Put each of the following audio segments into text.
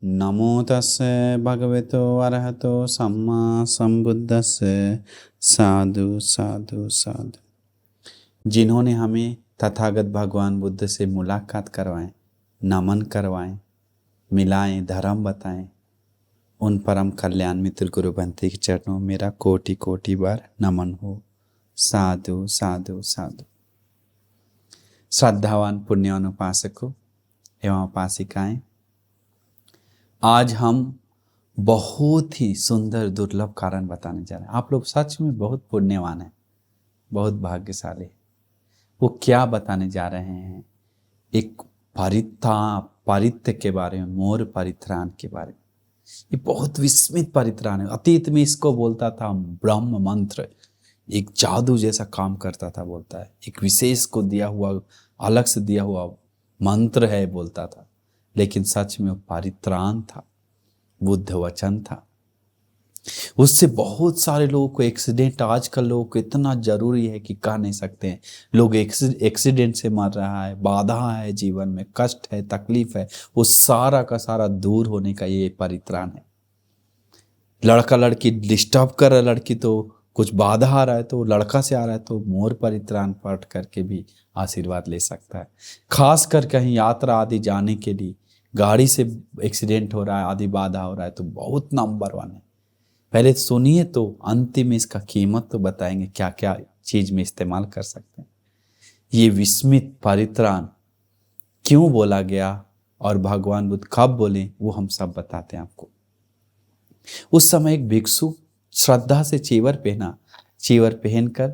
नमो तस्से भगवतो अरहतो सम्मा संबुद्धस्से। साधु साधु साधु। जिन्होंने हमें तथागत भगवान बुद्ध से मुलाकात करवाएं, नमन करवाएं, मिलाएं, धर्म बताएं, उन परम कल्याण मित्र गुरु भंते के चरणों में मेरा कोटि कोटि बार नमन हो। साधु साधु साधु। श्रद्धावान पुण्यवान उपासकों एवं उपासिकाएं, आज हम बहुत ही सुंदर दुर्लभ कारण बताने जा रहे हैं। आप लोग सच में बहुत पुण्यवान हैं, बहुत भाग्यशाली। वो क्या बताने जा रहे हैं? एक परित्र के बारे में, मोर परित्राण के बारे में। ये बहुत विस्मित परित्राण है। अतीत में इसको बोलता था ब्रह्म मंत्र, एक जादू जैसा काम करता था बोलता है, एक विशेष को दिया हुआ, अलग से दिया हुआ मंत्र है बोलता था। लेकिन सच में वो परित्राण था, बुद्ध वचन था। उससे बहुत सारे लोगों को एक्सीडेंट, आजकल लोगों को इतना जरूरी है कि कह नहीं सकते हैं। लोग एक्सीडेंट से मर रहा है, बाधा है जीवन में, कष्ट है, तकलीफ है, वो सारा का सारा दूर होने का ये परित्राण है। लड़का लड़की डिस्टर्ब कर रहा है, लड़की तो कुछ बाधा आ रहा है तो लड़का से आ रहा है तो मोर परित्राण पाठ करके भी आशीर्वाद ले सकता है। खास कर कहीं यात्रा आदि जाने के लिए गाड़ी से एक्सीडेंट हो रहा है, आदि बाधा हो रहा है तो बहुत नंबर 1 है। पहले सुनिए तो अंतिम में इसका कीमत तो बताएंगे, क्या क्या चीज में इस्तेमाल कर सकते हैं। ये विस्मित परित्राण क्यों बोला गया और भगवान बुद्ध कब बोले, वो हम सब बताते हैं आपको। उस समय एक भिक्षु श्रद्धा से चीवर पहनकर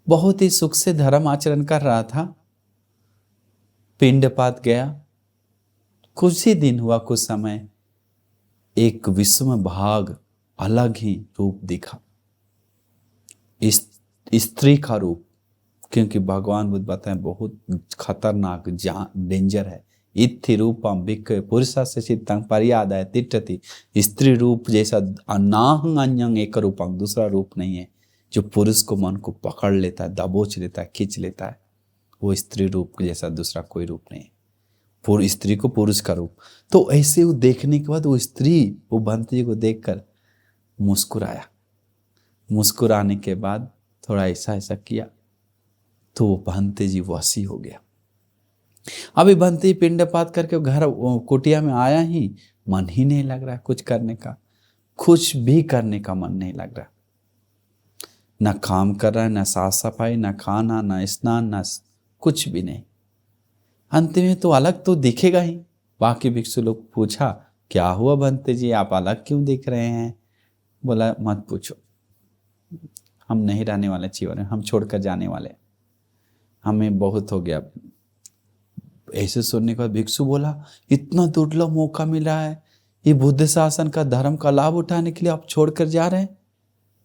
बहुत ही सुख से धर्म आचरण कर रहा था। पिंडपात गया, कुछ ही दिन हुआ, कुछ समय एक विषम भाग अलग ही रूप दिखा, स्त्री का रूप। क्योंकि भगवान बुद्ध बताएं बहुत खतरनाक डेंजर है। इत्थि रूपम भिक्खवे पुरुषस्य चित्तं पर्यादाय तिष्ठति। स्त्री रूप जैसा नाहं अन्यं एक रूपं, दूसरा रूप नहीं है जो पुरुष को, मन को पकड़ लेता है, दबोच लेता है, खींच लेता है। वो स्त्री रूप जैसा दूसरा कोई रूप नहीं है। पूरी स्त्री को पुरुष का रूप। तो ऐसे वो देखने के बाद वो स्त्री, वो भंते जी को देखकर मुस्कुराया। मुस्कुराने के बाद थोड़ा ऐसा ऐसा किया तो वो भंते जी वसी हो गया। अभी भंते जी पिंडपात करके घर कुटिया में आया ही, मन ही नहीं लग रहा है कुछ करने का, कुछ भी करने का मन नहीं लग रहा। ना काम कर रहा है, ना साफ सफाई, ना खाना, ना स्नान, ना कुछ भी नहीं। अंत में तो अलग तो दिखेगा ही। बाकी भिक्षु लोग पूछा, क्या हुआ भंते जी, आप अलग क्यों दिख रहे हैं? बोला, मत पूछो, हम नहीं रहने वाले जीवन में, हम छोड़कर जाने वाले, हमें बहुत हो गया। ऐसे सुनने के बाद भिक्षु बोला, इतना दुर्लभ मौका मिला है, ये बुद्ध शासन का, धर्म का लाभ उठाने के लिए आप छोड़कर जा रहे हैं?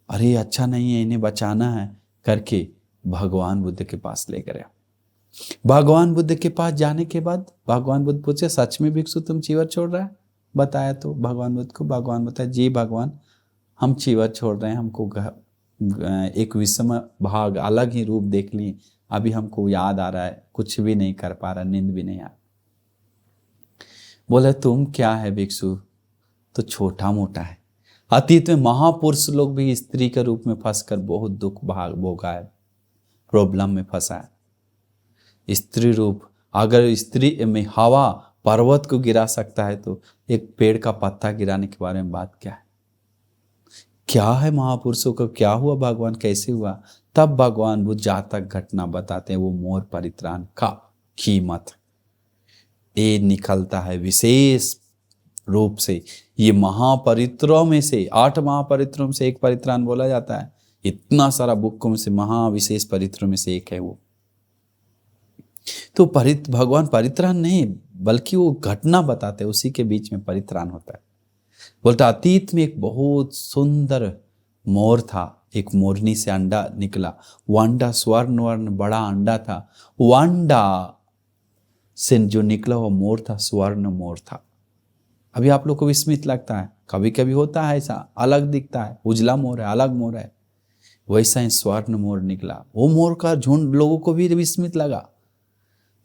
अरे अच्छा नहीं है, इन्हें बचाना है करके भगवान बुद्ध के पास ले गया। भगवान बुद्ध के पास जाने के बाद भगवान बुद्ध पूछे, सच में भिक्षु तुम चीवर छोड़ रहा है? बताया तो भगवान बुद्ध को। भगवान बताया, जी भगवान, हम चीवर छोड़ रहे हैं, हमको एक विषम भाग, अलग ही रूप देख ली, अभी हमको याद आ रहा है, कुछ भी नहीं कर पा रहा, नींद भी नहीं आ। बोले, तुम क्या है भिक्षु, तो छोटा मोटा है। अतीत में महापुरुष लोग भी स्त्री के रूप में फंसकर बहुत दुख भाग भोगा है, प्रॉब्लम में फंसा है। स्त्री रूप, अगर स्त्री में हवा पर्वत को गिरा सकता है तो एक पेड़ का पत्ता गिराने के बारे में बात क्या है? क्या है महापुरुषों को, क्या हुआ, भगवान कैसे हुआ? तब भगवान बुद्ध जातक घटना बताते हैं, वो मोर परित्राण का कीमत ये निकलता है विशेष रूप से। ये महापरित्रों में से, 8 महापरित्रों में से एक परित्राण बोला जाता है। इतना सारा बुकों में से महाविशेष परित्रों में से एक है वो। तो भगवान परित्राण नहीं बल्कि वो घटना बताते हैं, उसी के बीच में परित्राण होता है। बोलता, अतीत में एक बहुत सुंदर मोर था, एक मोरनी से अंडा निकला। वो अंडा स्वर्ण वर्ण बड़ा अंडा था। वो अंडा से जो निकला वो मोर था, स्वर्ण मोर था। अभी आप लोग को विस्मित लगता है, कभी कभी होता है ऐसा, अलग दिखता है, उजला मोर है, अलग मोर है, वैसा ही स्वर्ण मोर निकला। वो मोर का झुंड लोगों को भी विस्मित लगा।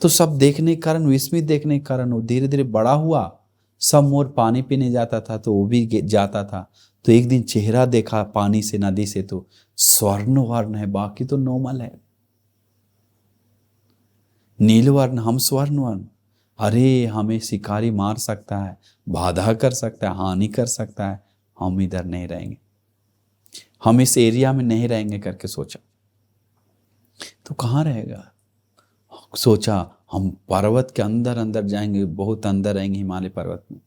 तो सब देखने के कारण, विस्मित देखने के कारण वो धीरे धीरे बड़ा हुआ। सब मोर पानी पीने जाता था तो वो भी जाता था। तो एक दिन चेहरा देखा पानी से, नदी से, तो स्वर्ण वर्ण है, बाकी तो नॉर्मल है, नील वर्ण, हम स्वर्ण वर्ण। अरे हमें शिकारी मार सकता है, बाधा कर सकता है, हानि कर सकता है, हम इधर नहीं रहेंगे, हम इस एरिया में नहीं रहेंगे करके सोचा। तो कहाँ रहेगा, सोचा हम पर्वत के अंदर अंदर जाएंगे, बहुत अंदर रहेंगे हिमालय पर्वत में।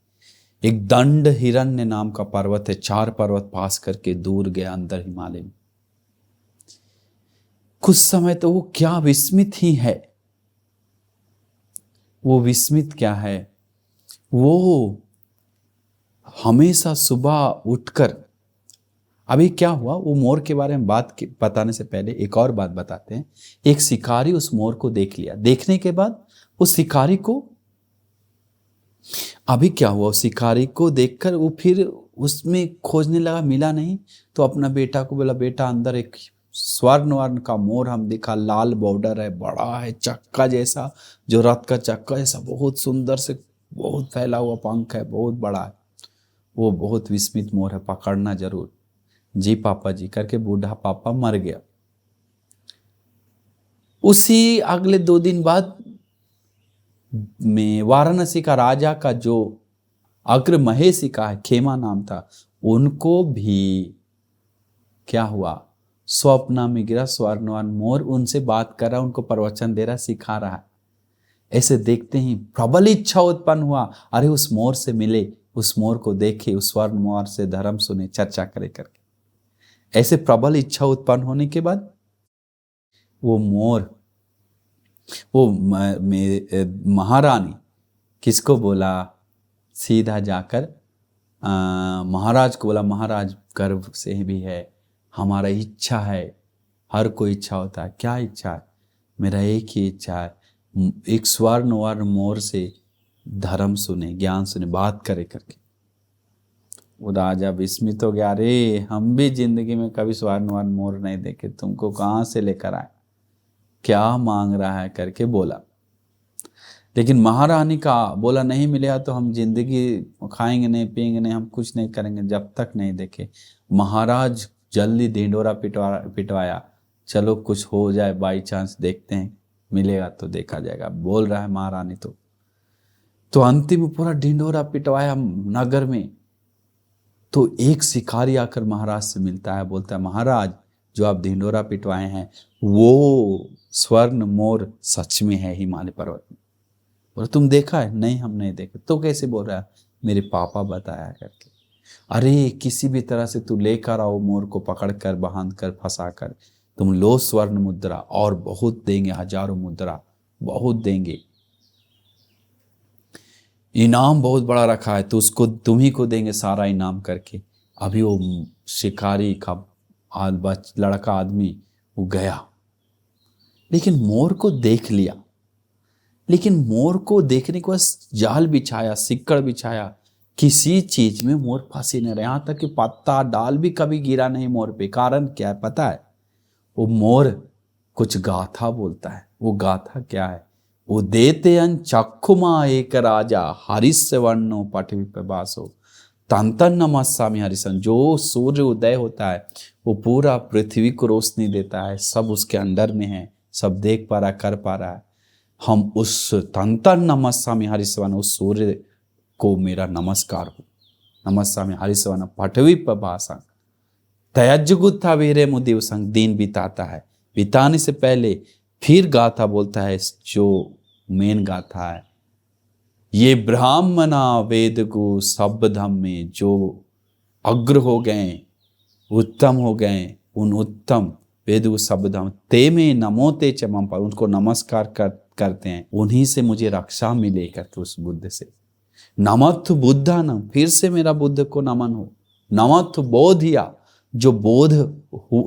एक दंड हिरण्य नाम का पर्वत है, 4 पर्वत पास करके दूर गया अंदर हिमालय में। कुछ समय तो वो क्या विस्मित ही है, वो विस्मित क्या है, वो हमेशा सुबह उठकर, अभी क्या हुआ, वो मोर के बारे में बताने से पहले एक और बात बताते हैं। एक शिकारी उस मोर को देख लिया, देखने के बाद उस शिकारी को, अभी क्या हुआ, उस शिकारी को देखकर वो फिर उसमें खोजने लगा, मिला नहीं, तो अपना बेटा को बोला, बेटा अंदर एक स्वर्ण वर्ण का मोर हम दिखा, लाल बॉर्डर है, बड़ा है, चक्का जैसा, जो रथ का चक्का जैसा, बहुत सुंदर से, बहुत फैला हुआ पंख है, बहुत बड़ा है, वो बहुत विस्मित मोर है, पकड़ना जरूर। जी पापा जी करके बूढ़ा पापा मर गया। उसी अगले 2 दिन बाद में वाराणसी का राजा का जो अग्र महेशिका है, खेमा नाम था, उनको भी क्या हुआ, स्वप्न में गिरा स्वर्णवान मोर, उनसे बात कर रहा, उनको प्रवचन दे रहा, सिखा रहा है। ऐसे देखते ही प्रबल इच्छा उत्पन्न हुआ, अरे उस मोर से मिले, उस मोर को देखे, उस स्वर्ण मोर से धर्म सुने, चर्चा करे करके। ऐसे प्रबल इच्छा उत्पन्न होने के बाद वो मोर, वो महारानी किसको बोला, सीधा जाकर महाराज को बोला, महाराज गर्व से भी है, हमारा इच्छा है, हर कोई इच्छा होता है, क्या इच्छा है, मेरा एक ही इच्छा है, एक स्वर्ण वर्ण मोर से धर्म सुने, ज्ञान सुने, बात करे करके। वो राजा विस्मित हो गया, अरे हम भी जिंदगी में कभी स्वर्ण वर्ण मोर नहीं देखे, तुमको कहाँ से लेकर आए, क्या मांग रहा है करके बोला। लेकिन महारानी का बोला, नहीं मिलेगा तो हम जिंदगी खाएंगे नहीं, पिएंगे नहीं, हम कुछ नहीं करेंगे जब तक नहीं देखे। महाराज जल्दी ढिंढोरा पिटवाया, चलो कुछ हो जाए, बाई चांस देखते हैं, मिलेगा तो देखा जाएगा, बोल रहा है महारानी। तो अंतिम में पूरा ढिंढोरा पिटवाया नगर में। तो एक शिकारी आकर महाराज से मिलता है, बोलता है, महाराज जो आप ढिंढोरा पिटवाए हैं वो स्वर्ण मोर सच में है हिमालय पर्वत में। बोला, तुम देखा है? नहीं, हम नहीं देखे। तो कैसे बोल रहा है? मेरे पापा बताया करके। अरे किसी भी तरह से तू लेकर आओ मोर को, पकड़ कर, बांध कर, फंसा कर, तुम लो स्वर्ण मुद्रा, और बहुत देंगे, हजारों मुद्रा बहुत देंगे, इनाम बहुत बड़ा रखा है, तो उसको तुम ही को देंगे सारा इनाम करके। अभी वो शिकारी का लड़का आदमी वो गया, लेकिन मोर को देख लिया। लेकिन मोर को देखने को जाल बिछाया, सिक्कड़ बिछाया, किसी चीज में मोर फंसे नहीं रहे, यहाँ तक कि पत्ता डाल भी कभी गिरा नहीं मोर पे। कारण क्या है पता है? वो मोर कुछ गाथा बोलता है। वो गाथा क्या है? वो देते अन चक्षुमा एक राजा हरिस्य वर्णो पटवी पे बासो तंतन नमस्सामि हरिसन। जो सूर्य उदय होता है वो पूरा पृथ्वी को रोशनी देता है, सब उसके अंडर में है, सब देख पा रहा, कर पा रहा है। हम उस तंतन नमस्सामि हरिस्वन, उस सूर्य को मेरा नमस्कार हो। नमस्सामि हरिस्वन पटवी पे बासा तयजुगुत्था वीरे मुदिव संग। दिन बिताता है, बिताने से पहले फिर गाथा बोलता है, जो मेन गाथा है, ये ब्राह्मणा वेद को शब्दम में जो अग्र हो गए, उत्तम हो गए, उन उत्तम वेद को शब्दम ते में नमोते चमम पर, उनको नमस्कार करते हैं, उन्हीं से मुझे रक्षा मिले करके, उस बुद्ध से। नमथ बुद्धा नम, फिर से मेरा बुद्ध को नमन हो। नमथ बोधिया, जो बोध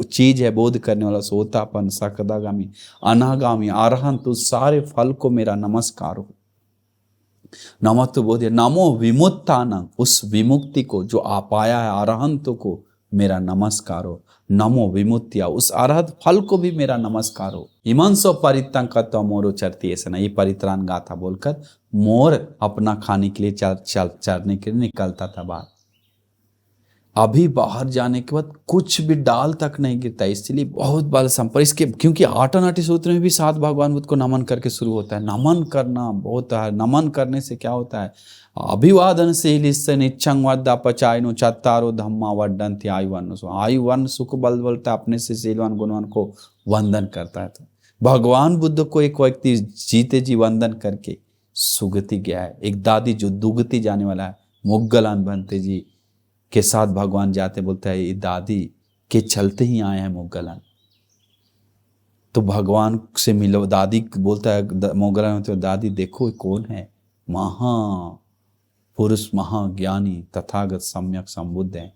चीज है, बोध करने वाला, सोतापन, सकदागामी, अनागामी, अरहंत, उस सारे फल को मेरा नमस्कार हो। नमः तो बोधिया। नमो विमुक्तान, उस विमुक्ति को जो आ पाया है, अरहंत को, मेरा नमस्कार हो। नमो विमुक्तिया, उस अरहत फल को भी मेरा नमस्कार हो। इमंसो परित्राण का मोरो चरती, ऐसा ना, ये परित्राण गाथा बोलकर मोर अपना खाने के लिए चरने के लिए निकलता था बाहर। अभी बाहर जाने के बाद कुछ भी डाल तक नहीं गिरता, इसलिए बहुत बल संपर इसके, क्योंकि आठनाटी सूत्र में भी 7 भगवान बुद्ध को नमन करके शुरू होता है। नमन करना बहुत है। नमन करने से क्या होता है? अभिवादन से निच्छंग वद्दा पचायनो चत्तारो धम्मा वड्डन्ति आयुवन। आयुवन सुख बल बोलता है, अपने से शीलवान गुणवान को वंदन करता है। तो भगवान बुद्ध को एक व्यक्ति जीते जी वंदन करके सुगति गया है। एक दादी जो दुगति जाने वाला है, मुग्गलान बनते जी के साथ भगवान जाते, बोलता है ये दादी के चलते ही आए हैं मुग्गलान। तो भगवान से मिलो, दादी बोलता है मुग्गलान, तो दादी देखो कौन है? महापुरुष, महाज्ञानी तथागत सम्यक संबुद्ध है।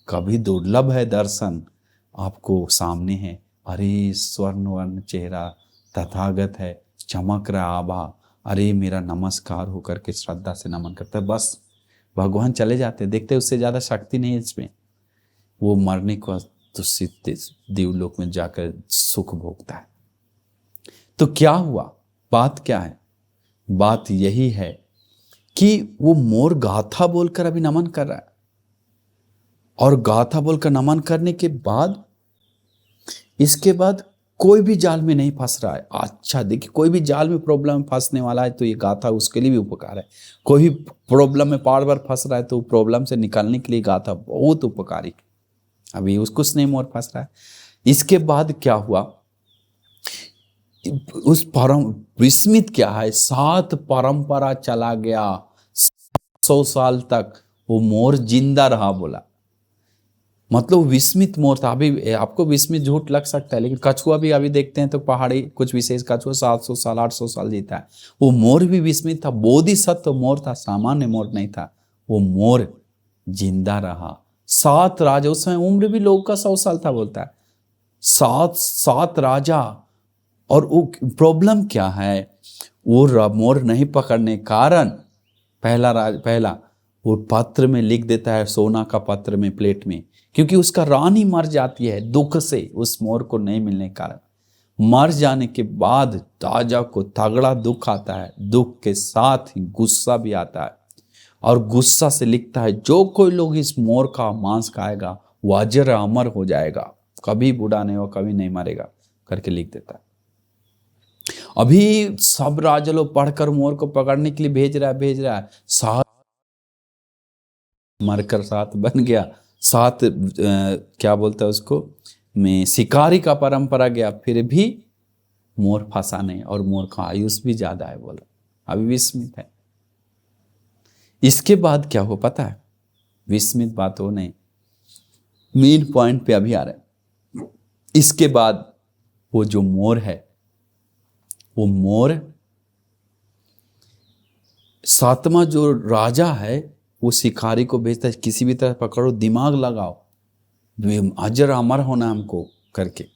कभी दुर्लभ है दर्शन आपको सामने है। अरे स्वर्ण वर्ण चेहरा तथागत है, चमक रहा आभा। अरे मेरा नमस्कार होकर के श्रद्धा से नमन करता है। बस भगवान चले जाते, देखते उससे ज्यादा शक्ति नहीं है इसमें। वो मरने को तो सीधे देवलोक में जाकर सुख भोगता है। तो क्या हुआ? बात क्या है? बात यही है कि वो मोर गाथा बोलकर अभी नमन कर रहा है, और गाथा बोलकर नमन करने के बाद इसके बाद कोई भी जाल में नहीं फंस रहा है। अच्छा देखिए, कोई भी जाल में प्रॉब्लम में फंसने वाला है तो ये गाथा उसके लिए भी उपकार है। कोई भी प्रॉब्लम में बार बार फंस रहा है तो प्रॉब्लम से निकालने के लिए गाथा बहुत उपकारी है। अभी उसको स्नेह मोर फंस रहा है। इसके बाद क्या हुआ? उस परम विस्मित क्या है, 7 परंपरा चला गया, 100 साल तक वो मोर जिंदा रहा। बोला मतलब विस्मित मोर था। अभी आपको विस्मित झूठ लग सकता है, लेकिन कछुआ भी अभी देखते हैं तो पहाड़ी कुछ विशेष कछुआ 700 साल 800 साल जीता है। वो मोर भी विस्मित था। बोधिसत्व मोर था, सामान्य मोर नहीं था। वो मोर जिंदा रहा। 7 राजा, उस समय उम्र भी लोगों का 100 साल था बोलता है। 7 राजा। और वो प्रॉब्लम क्या है? वो मोर नहीं पकड़ने कारण पहला वो पत्र में लिख देता है, सोना का पत्र में प्लेट में, क्योंकि उसका रानी मर जाती है दुख से, उस मोर को नहीं मिलने के कारण। मर जाने के बाद राजा को तगड़ा दुख आता है। दुख के साथ ही गुस्सा भी आता है, और गुस्सा से लिखता है जो कोई लोग इस मोर का मांस खाएगा वो अजर अमर हो जाएगा, कभी बूढ़ा नहीं हो, कभी नहीं मरेगा करके लिख देता है। अभी सब राजा लोग पढ़कर मोर को पकड़ने के लिए भेज रहा है। 7 मरकर 7 बन गया। 7 क्या बोलता है उसको में शिकारी का परंपरा गया, फिर भी मोर फंसा नहीं, और मोर का आयुष भी ज्यादा है। बोला अभी विस्मित है। इसके बाद क्या हो पता है? विस्मित बात हो नहीं, मेन पॉइंट पे अभी आ रहा है। इसके बाद वो जो मोर है, वो मोर 7वां जो राजा है वो शिकारी को भेजता है, किसी भी तरह पकड़ो, दिमाग लगाओ, अजर अमर होना हमको करके।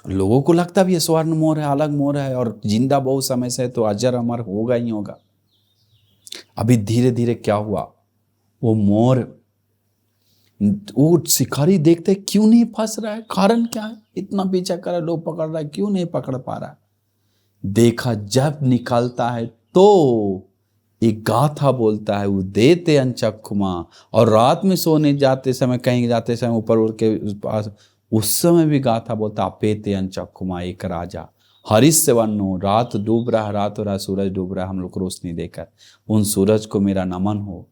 लोगों को लगता भी है स्वर्ण मोर है, अलग मोर है, और जिंदा बहुत समय से है तो अजर अमर होगा ही होगा। अभी धीरे धीरे क्या हुआ? वो मोर, वो शिकारी देखते क्यों नहीं फंस रहा है, कारण क्या है? इतना पीछा कर रहा है, लोग पकड़ रहा है, क्यों नहीं पकड़ पा रहा है? देखा जब निकलता है तो एक गाथा बोलता है, वो देते अंचक्षुमा। और रात में सोने जाते समय, कहीं जाते समय ऊपर उड़ के पास, उस समय भी गाथा बोलता, अपेते अंचक्षुमा। एक राजा हरिश्य वन्नो, रात डूब रहा है, रात हो रहा है, सूरज डूब रहा है, हम लोग को रोशनी देकर, उन सूरज को मेरा नमन हो।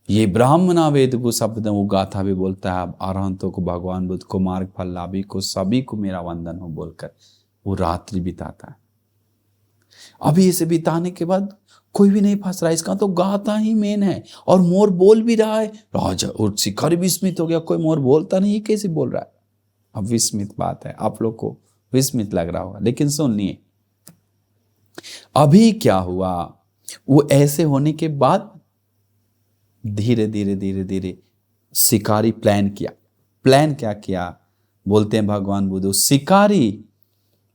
ये ब्राह्मणा वेद को शब्द, वो गाथा भी बोलता है अरहंतों को, भगवान बुद्ध को, मार्ग फल लाभी को, सभी को मेरा वंदन हो बोलकर वो रात्रि बिताता है। अभी इसे बिताने के बाद कोई भी नहीं फंस रहा, इसका तो गाथा ही मेन है। और मोर बोल भी रहा है। राजा और शिकारी विस्मित हो गया, कोई मोर बोलता नहीं, कैसे बोल रहा है? अब विस्मित बात है, आप लोग को विस्मित लग रहा होगा, लेकिन सुनिए अभी क्या हुआ। वो ऐसे होने के बाद धीरे धीरे धीरे धीरे शिकारी प्लान क्या किया? बोलते हैं भगवान बुद्ध, शिकारी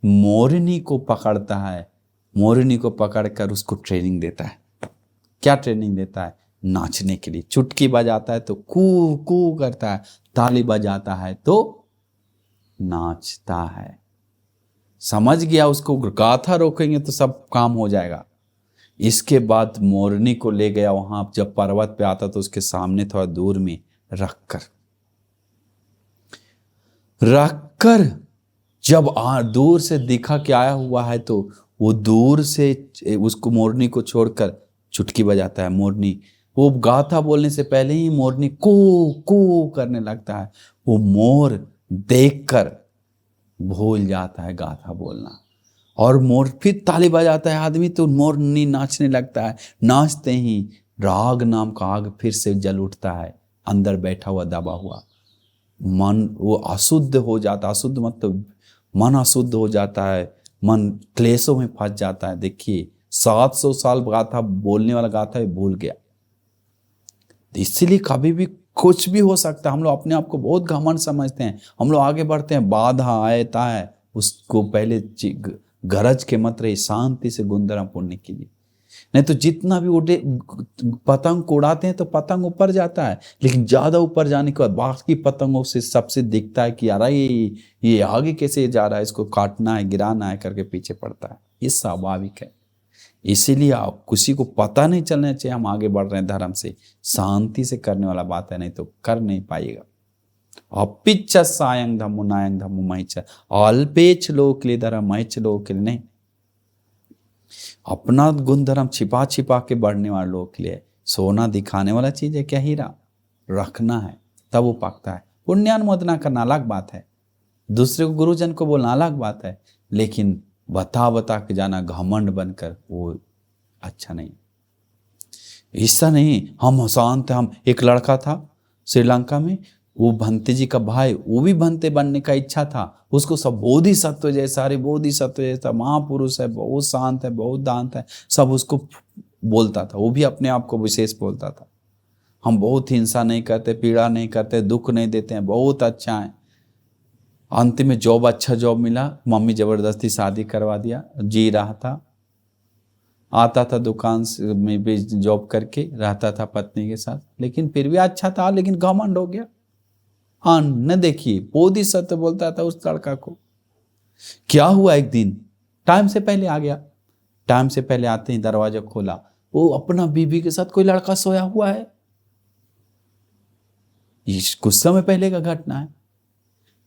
मोरनी को पकड़ता है, मोरनी को पकड़कर उसको ट्रेनिंग देता है। क्या ट्रेनिंग देता है? नाचने के लिए। चुटकी बजाता है तो कू कू करता है, ताली बजाता है तो नाचता है। समझ गया, उसको गाथा रोकेंगे तो सब काम हो जाएगा। इसके बाद मोरनी को ले गया वहां, जब पर्वत पे आता तो उसके सामने थोड़ा दूर में रखकर जब दूर से दिखा कि आया हुआ है तो वो दूर से उसको, मोरनी को छोड़कर चुटकी बजाता है। मोरनी वो गाथा बोलने से पहले ही मोरनी कू कू करने लगता है। वो मोर देखकर भूल जाता है गाथा बोलना, और मोर फिर ताली बजाता है आदमी तो मोरनी नाचने लगता है। नाचते ही राग नाम का आग फिर से जल उठता है, अंदर बैठा हुआ दबा हुआ मन वो अशुद्ध हो जाता। अशुद्ध मतलब मन अशुद्ध हो जाता है, मन क्लेशों में फंस जाता है। देखिए 700 साल गाथा बोलने वाला गाथा भूल गया। इसीलिए कभी भी कुछ भी हो सकता है। हम लोग अपने आप को बहुत घमंड समझते हैं, हम लोग आगे बढ़ते हैं, बाधा आता है उसको पहले गरज के मत रही, शांति से गुंदरा पुण्य कीजिए। नहीं तो जितना भी उड़े पतंग उड़ाते हैं तो पतंग ऊपर जाता है, लेकिन ज्यादा ऊपर जाने के बाद बाकी पतंगों से सबसे दिखता है कि यार ये आगे कैसे जा रहा है, इसको काटना है गिराना है करके पीछे पड़ता है। ये स्वाभाविक है। इसीलिए आप किसी को पता नहीं चलना चाहिए हम आगे बढ़ रहे हैं धर्म से। शांति से करने वाला बात है, नहीं तो कर नहीं पाएगा। अपिच्छ सायं धम्मो नायं धम्मो महिच, अल्पेच लोग के लिए धर्म, महिच लोग के लिए नहीं। अपना गुण धर्म छिपा छिपा के बढ़ने वाले लोग के लिए सोना दिखाने वाला चीज है क्या? हीरा रखना है तब वो पकता है। पुण्यानुमोदना करना अलग बात है, दूसरे को गुरुजन को बोलना अलग बात है, लेकिन बता के जाना घमंड बनकर वो अच्छा नहीं। ऐसा नहीं हम शांत। हम एक लड़का था श्रीलंका में, वो भंते जी का भाई, वो भी भंते बनने का इच्छा था। उसको सब बोधिसत्व जैसा, अरे बोधिसत्व जैसा महापुरुष है, बहुत शांत है, बहुत दांत है, सब उसको बोलता था। वो भी अपने आप को विशेष बोलता था, हम बहुत हिंसा नहीं करते, पीड़ा नहीं करते, दुख नहीं देते हैं, बहुत अच्छा है। अंत में जॉब, अच्छा जॉब मिला, मम्मी जबरदस्ती शादी करवा दिया, जी रहा था, आता था दुकान में भी जॉब करके रहता था पत्नी के साथ, लेकिन फिर भी अच्छा था, लेकिन घमंड हो गया। हाँ न देखिए, बोधिसत्व बोलता था उस लड़का को। क्या हुआ, एक दिन टाइम से पहले आ गया। टाइम से पहले आते ही दरवाजा खोला, वो अपना बीबी के साथ कोई लड़का सोया हुआ है। ये कुछ समय पहले का घटना है,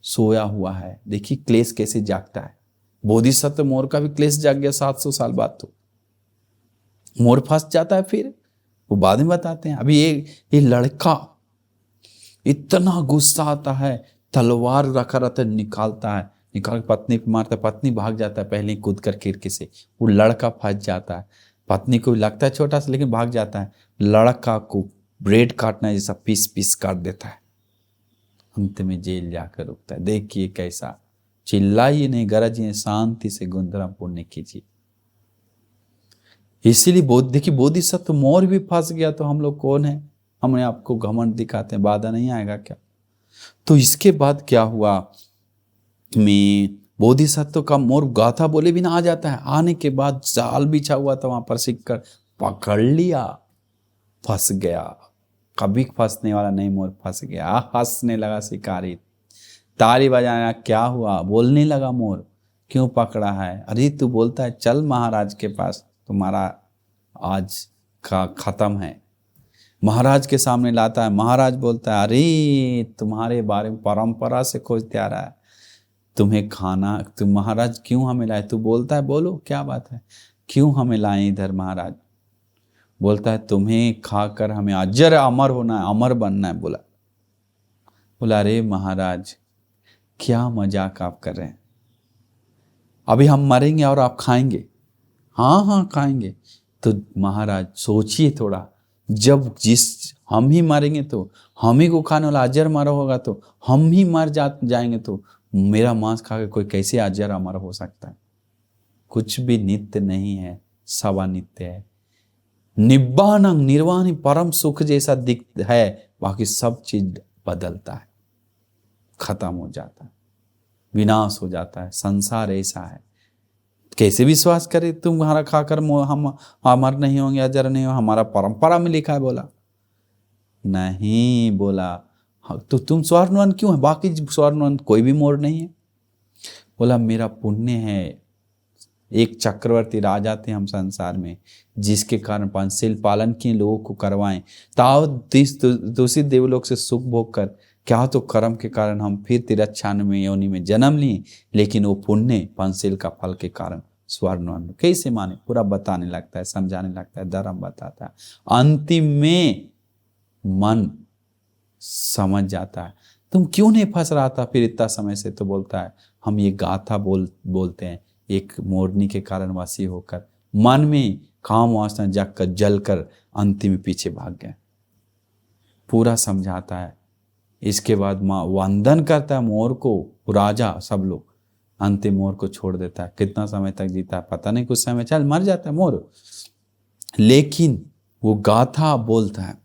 सोया हुआ है। देखिए क्लेश कैसे जागता है। बोधिसत्व मोर का भी क्लेश जाग गया 700 साल बाद, तो मोर फंस जाता है। फिर वो बाद में बताते हैं। अभी ये लड़का इतना गुस्सा आता है, तलवार रखा रहता है, निकालता है, निकाल के पत्नी पे मारता है, पत्नी भाग जाता है पहले ही कूद कर खिड़की से। वो लड़का फंस जाता है, पत्नी को लगता है छोटा सा लेकिन भाग जाता है। लड़का को ब्रेड काटना जैसा पीस पीस काट देता है, अंत में जेल जाकर रुकता है। देखिए कैसा, चिल्लाइए नहीं, गरजिए, शांति से गुंधरम पुण्य कीजिए। इसीलिए देखिए बोधिसत्व मोर भी फंस गया तो हम लोग कौन है? हमने आपको घमंड दिखाते हैं, बाधा नहीं आएगा क्या? तो इसके बाद क्या हुआ, में बोधिसत्व का मोर गाथा बोले बिना आ जाता है। आने के बाद जाल बिछा हुआ था वहां पर, सिक्कर पकड़ लिया, फंस गया। कभी फंसने वाला नहीं, मोर फंस गया। हंसने लगा शिकारी, ताली बजाना, क्या हुआ? बोलने लगा मोर, क्यों पकड़ा है? अरे तू बोलता है चल महाराज के पास, तुम्हारा आज का खत्म है। महाराज के सामने लाता है, महाराज बोलता है अरे तुम्हारे बारे में परंपरा से खोजते आ रहा है, तुम्हें खाना, तुम महाराज क्यों हमें लाए? तू बोलता है बोलो क्या बात है, क्यों हमें लाए इधर? महाराज बोलता है तुम्हें खाकर हमें अजर अमर होना है, अमर बनना है। बोला अरे महाराज क्या मजाक आप कर रहे हैं, अभी हम मरेंगे और आप खाएंगे? हाँ हाँ खाएंगे। तो महाराज सोचिए थोड़ा, जब हम ही मरेंगे तो हम ही को खाने वाला अजर मरा होगा, तो हम ही मर जाएंगे तो मेरा मांस खा के कोई कैसे अजर अमर हो सकता है? कुछ भी नित्य नहीं है, सब अनित्य है। निब्बान निर्वाण परम सुख जैसा दिख है, बाकी सब चीज बदलता है, खत्म हो जाता है, विनाश हो जाता है। संसार ऐसा है, कैसे विश्वास करे? तुम्हारा खाकर हम अमर नहीं होंगे, अजर नहीं हो, हमारा परंपरा में लिखा है। बोला नहीं बोला। हाँ, तो तुम स्वर्णवन क्यों है, बाकी स्वर्णवन कोई भी मोर नहीं है। बोला मेरा पुण्य है, एक चक्रवर्ती राजा थे हम संसार में, जिसके कारण पंचशील पालन किए, लोगों को करवाएं, ताव दूसरी देवलोक से सुख भोग कर, क्या तो कर्म के कारण हम फिर 93 योनि में जन्म लिए, लेकिन वो पुण्य पंचशील का फल के कारण स्वर्णवन। कैसे माने, पूरा बताने लगता है, समझाने लगता है, धर्म बताता है। अंतिम में मन समझ जाता है, तुम क्यों नहीं फंस रहा था फिर इतना समय से। तो बोलता है हम ये गाथा बोलते हैं, एक मोरनी के कारण वासी होकर मन में काम वासना जग कर जल कर अंतिम में पीछे भाग गए। पूरा समझाता है। इसके बाद माँ वंदन करता है मोर को, राजा सब लोग, अंतिम मोर को छोड़ देता है। कितना समय तक जीता है पता नहीं, कुछ समय चल मर जाता है मोर, लेकिन वो गाथा बोलता है।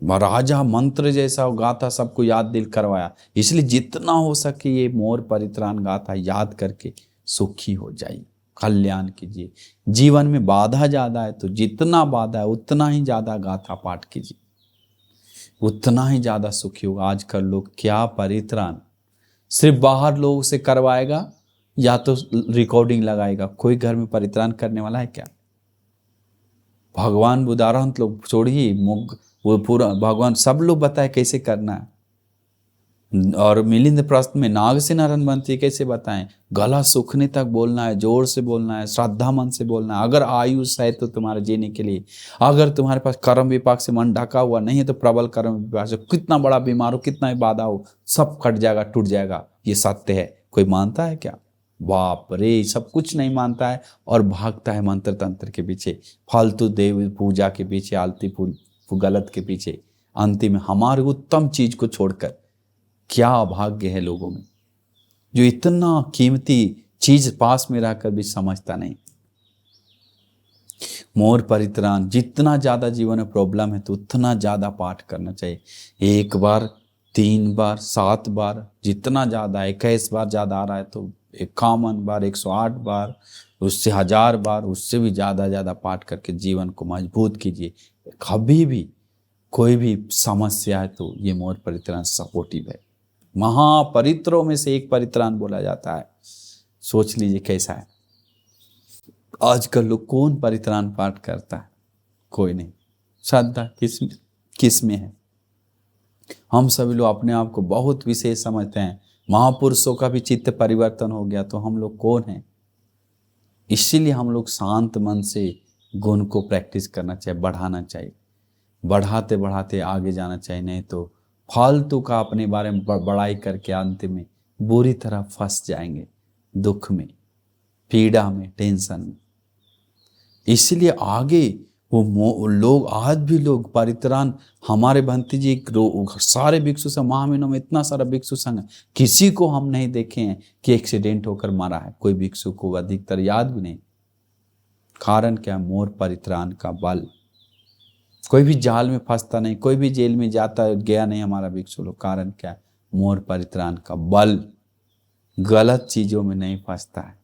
राजा मंत्र जैसा वो गाथा सबको याद दिल करवाया। इसलिए जितना हो सके ये मोर परित्राण गाथा याद करके सुखी हो जाइए, कल्याण कीजिए। जीवन में बाधा ज्यादा है तो जितना बाधा है उतना ही ज्यादा गाथा पाठ कीजिए, उतना ही ज्यादा सुखी होगा। आजकल लोग क्या परित्राण सिर्फ बाहर लोगों से करवाएगा या तो रिकॉर्डिंग लगाएगा, कोई घर में परित्राण करने वाला है क्या। भगवान उदाहरण लोग छोड़िए, वो पूरा भगवान सब लोग बताए कैसे करना है। और मिलिंद प्रश्न में नाग से नरन बनती है कैसे बताएं, गला सूखने तक बोलना है, जोर से बोलना है, श्रद्धा मन से बोलना है। अगर आयुष है तो तुम्हारे जीने के लिए, अगर तुम्हारे पास कर्म विपाक से मन ढका हुआ नहीं है तो प्रबल कर्म विपाक से कितना बड़ा बीमार हो, कितना भी बाधा हो, सब कट जाएगा, टूट जाएगा। ये सत्य है। कोई मानता है क्या? बाप रे, सब कुछ नहीं मानता है और भागता है मंत्र तंत्र के पीछे, फालतू देव पूजा के पीछे, आलती गलत के पीछे। अंतिम में हमारे उत्तम चीज को छोड़कर, क्या भाग्य है लोगों में जो इतना कीमती चीज पास में रहकर भी समझता नहीं। मोर परित्राण, जितना ज्यादा जीवन में प्रॉब्लम है तो उतना ज्यादा पाठ करना चाहिए। 1 बार, 3 बार, 7 बार, जितना ज्यादा 21 बार ज्यादा आ रहा है तो 51 बार, 108 बार, उससे 1000 बार, उससे भी ज्यादा पाठ करके जीवन को मजबूत कीजिए। कभी भी कोई भी समस्या है तो ये मोर परित्राण सपोर्टिव है। महापरित्रों में से एक परित्राण बोला जाता है। सोच लीजिए कैसा है। आजकल लोग कौन परित्राण पाठ करता है? कोई नहीं। श्रद्धा किस में है? हम सभी लोग अपने आप को बहुत विशेष समझते हैं। महापुरुषों का भी चित्त परिवर्तन हो गया तो हम लोग कौन हैं? इसीलिए हम लोग शांत मन से गुण को प्रैक्टिस करना चाहिए, बढ़ाना चाहिए, बढ़ाते बढ़ाते आगे जाना चाहिए। नहीं तो फालतू का अपने बारे में बड़ाई करके अंत में बुरी तरह फंस जाएंगे, दुख में, पीड़ा में, टेंशन में। इसलिए आगे वो लोग, आज भी लोग परित्राण, हमारे भंती जी सारे भिक्षु संघ, महामहिनों में इतना सारा भिक्षु संघ, किसी को हम नहीं देखे हैं कि एक्सीडेंट होकर मरा है। कोई भिक्षु को अधिकतर याद भी नहीं। कारण क्या? मोर परित्राण का बल। कोई भी जाल में फंसता नहीं, कोई भी जेल में जाता गया नहीं हमारा भिक्षु लोग। कारण क्या? मोर परित्राण का बल। गलत चीजों में नहीं फंसता है,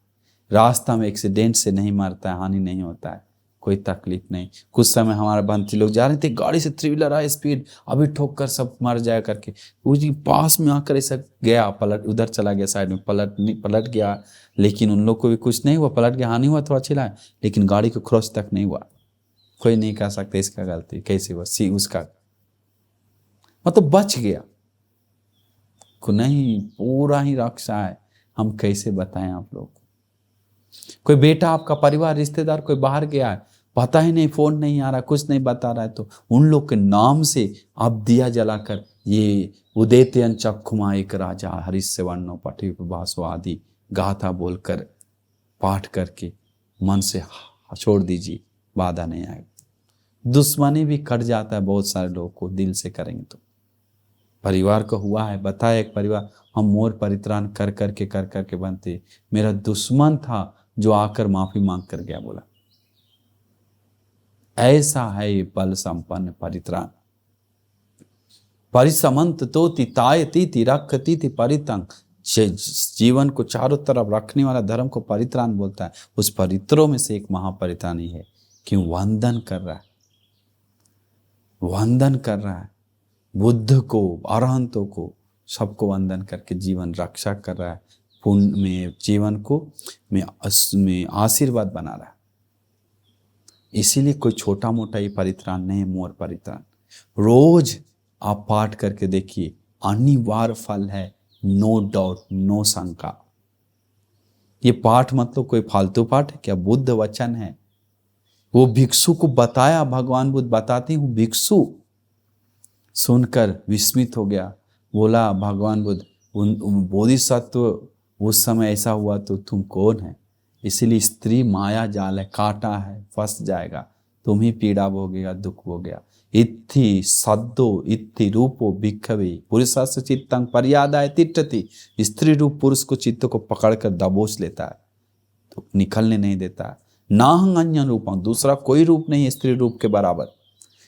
रास्ता में एक्सीडेंट से नहीं मरता है, हानि नहीं होता है, कोई तकलीफ नहीं। कुछ समय हमारे बंती लोग जा रहे थे, गाड़ी से 3 व्हीलर आए स्पीड, अभी ठोक कर सब मर जाए करके, उसी पास में आकर ऐसा गया, पलट उधर चला गया, साइड में पलट गया, लेकिन उन लोग को भी कुछ नहीं हुआ, पलट गया, हानि हुआ थोड़ा चिल्ला, लेकिन गाड़ी को क्रॉस तक नहीं हुआ। कोई नहीं कह सकते इसका गलती, कैसे हुआ, उसका मतलब बच गया को नहीं, पूरा ही रक्षा है। हम कैसे बताएं आप लोग को? कोई बेटा आपका परिवार रिश्तेदार कोई बाहर गया है, पता ही नहीं, फोन नहीं आ रहा, कुछ नहीं बता रहा है, तो उन लोग के नाम से आप दिया जलाकर ये उदेत्यन चक्षुमा एक राजा हरिस्य वर्णो पठि बासो आदि गाथा बोलकर पाठ करके मन से छोड़ दीजिए, बाधा नहीं आएगा। दुश्मनी भी कट जाता है बहुत सारे लोगों को, दिल से करेंगे तो। परिवार को हुआ है, बताया एक परिवार, हम मोर परित्राण कर करके बनते, मेरा दुश्मन था जो आकर माफी मांग कर गया, बोला ऐसा है ये बल संपन्न परित्राण। परिसमंत तो तिताय तीति रखती थी परितंग, जीवन को चारों तरफ रखने वाला धर्म को परित्राण बोलता है। उस परित्रों में से एक महापरित्राण ही है, क्यों? वंदन कर रहा है, वंदन कर रहा है, बुद्ध को, अरहंतों को, सबको वंदन करके जीवन रक्षा कर रहा है, पुण्य में जीवन को में आशीर्वाद बना रहा है। इसीलिए कोई छोटा मोटा ही परित्राण नहीं, मोर परित्राण। रोज आप पाठ करके देखिए, अनिवार्य फल है, नो डाउट, नो शंका। ये पाठ मतलब कोई फालतू पाठ है क्या? बुद्ध वचन है। वो भिक्षु को बताया, भगवान बुद्ध बताते हूँ, भिक्षु सुनकर विस्मित हो गया, बोला भगवान बुद्ध, उन बोधिसत्व उस समय ऐसा हुआ तो तुम कौन है? इसीलिए स्त्री माया जाल है, कांटा है, फंस जाएगा, तुम ही पीड़ा भोगेगा, दुख भोगेगा। इत्थि सद्दो इत्थि रूपो भिक्खवे पुरुषस्य चित्तं पर्यादाय तिष्ठति। स्त्री रूप पुरुष को, चित्त को पकड़कर दबोच लेता है, तो निकलने नहीं देता है। नाहं अन्य रूपं, दूसरा कोई रूप नहीं स्त्री रूप के बराबर,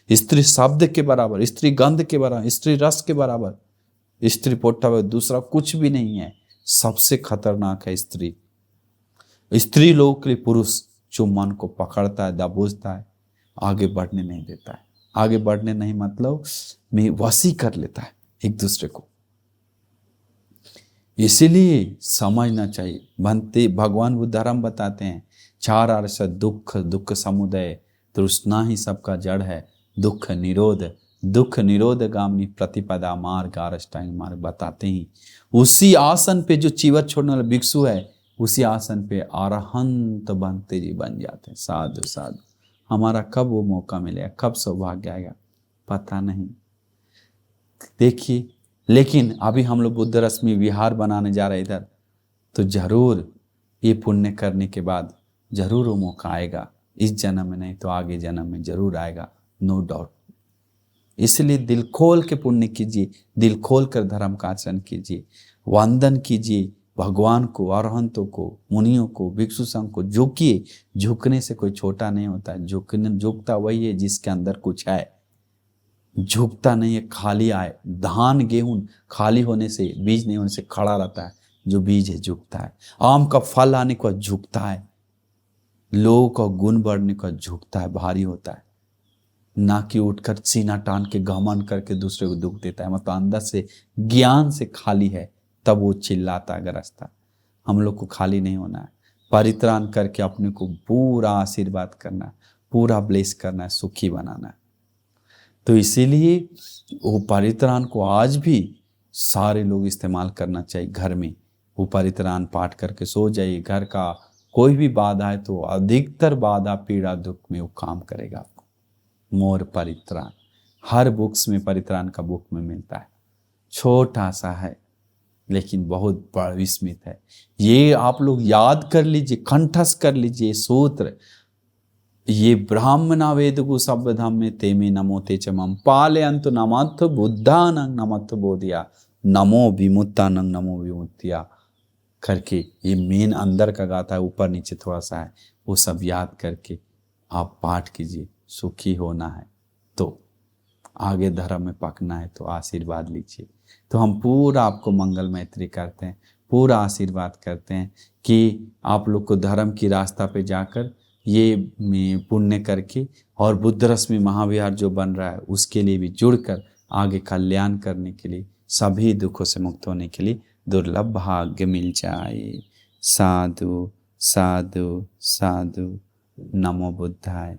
स्त्री शब्द के बराबर, स्त्री गंध के बराबर, स्त्री रस के बराबर, स्त्री पोटा, दूसरा कुछ भी नहीं है। सबसे खतरनाक है स्त्री। स्त्री लोगों के लिए पुरुष जो मन को पकड़ता है, दबोचता है, आगे बढ़ने नहीं देता है। आगे बढ़ने नहीं मतलब में वसी कर लेता है एक दूसरे को। इसीलिए समझना चाहिए, बनते भगवान बुद्ध धर्म बताते हैं, चार आर्ष दुख, दुख समुदय, तृष्णा ही सबका जड़ है, दुख निरोध, दुख निरोध गामिनी प्रतिपदा मार्ग, आरष्टांग मार्ग बताते ही। उसी आसन पे जो चीवर छोड़ने वाला भिक्षु है, उसी आसन पे अरहंत बनते जी बन जाते हैं। साधु साधु। हमारा कब वो मौका मिलेगा, कब सौभाग्य आएगा, पता नहीं। देखिए, लेकिन अभी हम लोग बुद्ध रश्मि विहार बनाने जा रहे इधर, तो जरूर ये पुण्य करने के बाद जरूर वो मौका आएगा। इस जन्म में नहीं तो आगे जन्म में जरूर आएगा, नो डाउट। इसलिए दिल खोल के पुण्य कीजिए, दिल खोल कर धर्म का आचरण कीजिए, वंदन कीजिए भगवान को, अरहंतों को, मुनियों को, भिक्षु संघ को झुकिए। झुकने से कोई छोटा नहीं होता है, झुकता वही है जिसके अंदर कुछ है। झुकता नहीं है खाली आए। धान गेहूं खाली होने से, बीज नहीं होने से खड़ा रहता है, जो बीज है झुकता है। आम का फल आने का झुकता है, लोगों का गुण बढ़ने का झुकता है, भारी होता है। ना कि उठकर सीना टान के घमंड करके दूसरे को दुख देता है, मतलब अंदर से ज्ञान से खाली है, तब वो चिल्लाता है गरजता। हम लोग को खाली नहीं होना है, परित्राण करके अपने को पूरा आशीर्वाद करना है, पूरा ब्लेस करना है, सुखी बनाना है। तो इसीलिए वो परित्राण को आज भी सारे लोग इस्तेमाल करना चाहिए। घर में वो परित्राण पाठ करके सो जाइए। घर का कोई भी बाधा है तो अधिकतर बाधा पीड़ा दुख में वो काम करेगा आपको। मोर परित्राण हर बुक्स में, परित्राण का बुक में मिलता है। छोटा सा है लेकिन बहुत बड़ा विस्मित है। ये आप लोग याद कर लीजिए, कंठस्थ कर लीजिए सूत्र। ये ब्राह्मणा वेदगु सभ्यधम्मे तेमे नमो ते च मम पालयन्तु नमथ बुद्धानं नमथ बोधिया नमो विमुक्तानं नमो विमुक्तिया करके, ये मेन अंदर का गाथा है, ऊपर नीचे थोड़ा सा है, वो सब याद करके आप पाठ कीजिए। सुखी होना है तो आगे धर्म में पकना है तो आशीर्वाद लीजिए। तो हम पूरा आपको मंगल मैत्री करते हैं, पूरा आशीर्वाद करते हैं कि आप लोग को धर्म की रास्ता पे जाकर ये पुण्य करके और बुद्ध रश्मि महाविहार जो बन रहा है उसके लिए भी जुड़कर आगे कल्याण करने के लिए, सभी दुखों से मुक्त होने के लिए दुर्लभ भाग्य मिल जाए। साधु साधु साधु। नमो बुद्धाय।